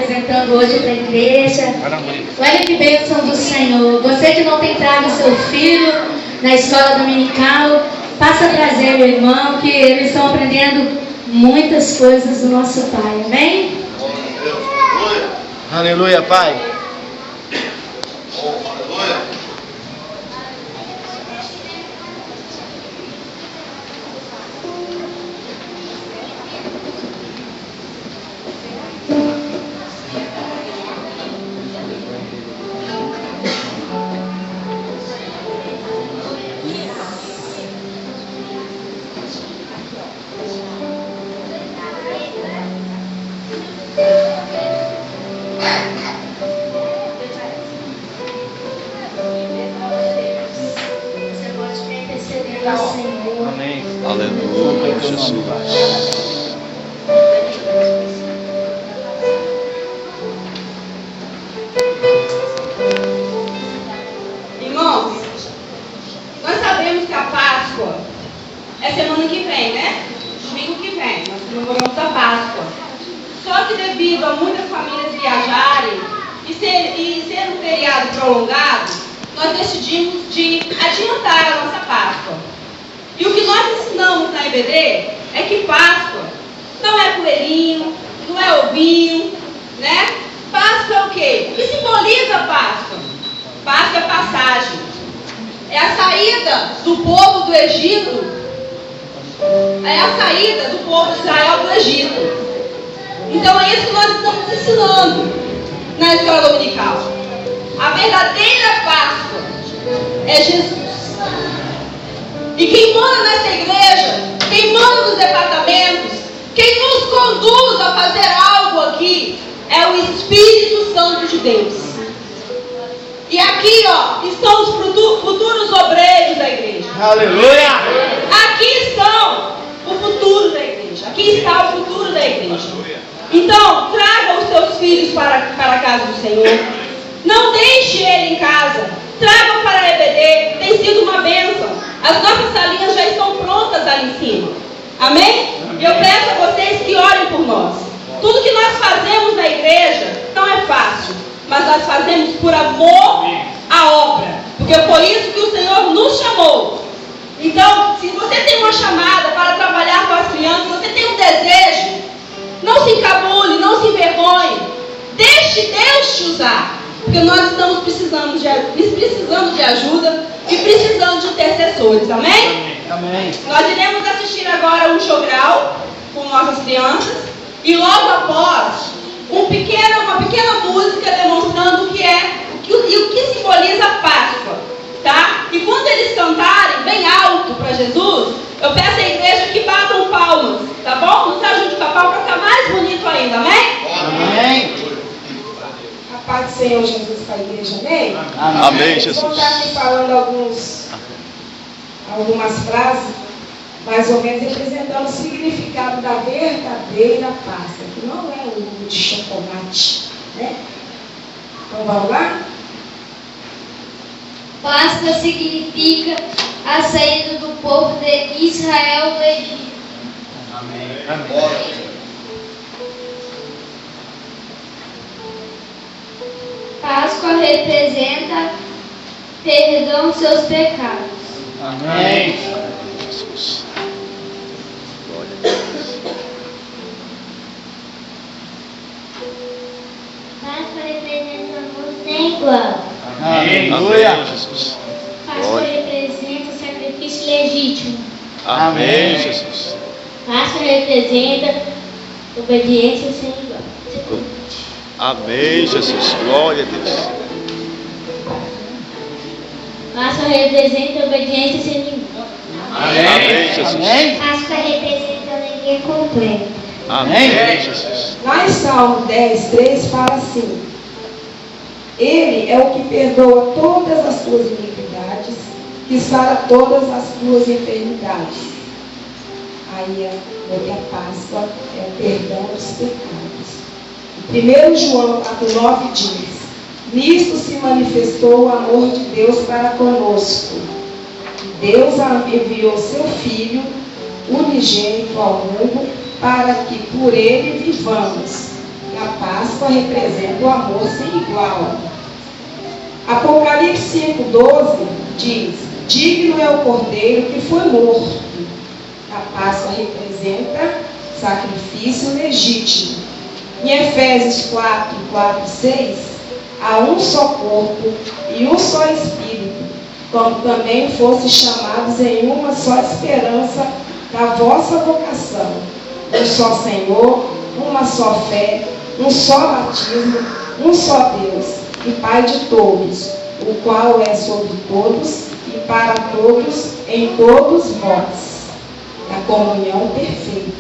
apresentando hoje para a igreja. Olha que bênção do Senhor. Você que não tem trago seu filho na escola dominical, passa a trazer o irmão, que eles estão aprendendo muitas coisas do nosso Pai. Amém? Aleluia, Pai. Amém. Aleluia, Jesus. Irmãos, nós sabemos que a Páscoa é semana que vem, né? Domingo que vem, nós comemoramos a Páscoa. Só que devido a muitas famílias viajarem e ser um feriado prolongado, nós decidimos de adiantar a nossa Páscoa. E o que nós ensinamos na IBD é que Páscoa não é coelhinho, não é ovinho, né? Páscoa é o quê? O que simboliza a Páscoa? Páscoa é passagem. É a saída do povo do Egito. É a saída do povo de Israel do Egito. Então é isso que nós estamos ensinando na escola dominical. A verdadeira Páscoa é Jesus. E quem manda nessa igreja, quem manda nos departamentos, quem nos conduz a fazer algo aqui, é o Espírito Santo de Deus. E aqui, estão os futuros obreiros da igreja. Aleluia! Aqui estão o futuro da igreja. Aqui está o futuro da igreja. Então, traga os seus filhos para a casa do Senhor. Não deixe ele em casa. Traga para a EBD. Tem sido uma bênção. As nossas salinhas já estão prontas ali em cima. Amém? Eu peço a vocês que orem por nós. Tudo que nós fazemos na igreja não é fácil, mas nós fazemos por amor à obra, porque foi isso que o Senhor nos chamou. Então, se você tem uma chamada para trabalhar com as crianças, você tem um desejo, não se encabule, não se envergonhe, deixe Deus te usar, porque nós estamos precisando de ajuda e precisando de intercessores, amém? Amém. Nós iremos assistir agora um jogral com nossas crianças e logo após uma pequena música demonstrando o que simboliza a Páscoa, tá? E quando eles cantarem bem alto para Jesus, eu peço à igreja que batam palmas, tá bom? Nos ajude com a palma para ficar mais bonito ainda, amém? Amém. A paz do Senhor Jesus para a igreja, amém? Amém, Jesus. Vou estar aqui falando algumas frases, mais ou menos representando o significado da verdadeira Páscoa, que não é o ovo de chocolate, né? Então vamos lá? Páscoa significa a saída do povo de Israel do Egito. Amém. Páscoa representa perdão dos seus pecados. Amém. Jesus. Glória a Deus. Páscoa representa amor sem igual. Aleluia. Amém, Jesus. Páscoa Glória. representa o sacrifício legítimo. Amém, Jesus. Páscoa representa obediência sem igual. Amém, Jesus. Glória a Deus. Páscoa representa obediência sem igual. Amém, Jesus. Amém. Páscoa representa alegria completa. Amém, Jesus. Lá em Salmo 10, 3 fala assim: Ele é o que perdoa todas as tuas iniquidades, que sara todas as tuas enfermidades. Aí a Páscoa é o perdão dos pecados. 1 João 4,9 diz: Nisto se manifestou o amor de Deus para conosco. Deus enviou seu Filho unigênito ao mundo para que por ele vivamos. E a paz Páscoa representa o amor sem igual. Apocalipse 5,12 diz: digno é o cordeiro que foi morto. A Páscoa representa sacrifício legítimo. Em Efésios 4:6, há um só corpo e um só Espírito, como também fossem chamados em uma só esperança da vossa vocação. Um só Senhor, uma só fé, um só batismo, um só Deus e Pai de todos, o qual é sobre todos e para todos em todos vós. A comunhão perfeita.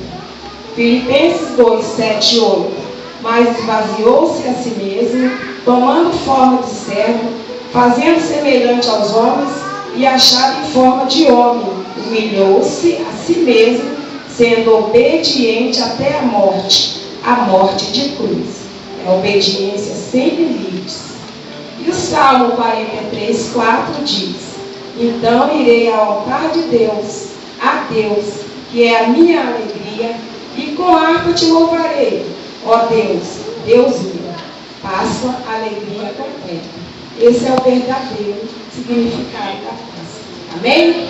Filipenses 2:7-8. Mas esvaziou-se a si mesmo, tomando forma de servo, fazendo semelhante aos homens, e achado em forma de homem, humilhou-se a si mesmo, sendo obediente até a morte de cruz. É obediência sem limites. E o Salmo 43:4 diz: então irei ao altar de Deus, a Deus, que é a minha alegria, e com harpa te louvarei, ó Deus, Deus meu. Páscoa, alegria completa. Esse é o verdadeiro significado da Páscoa. Amém?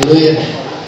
Aleluia.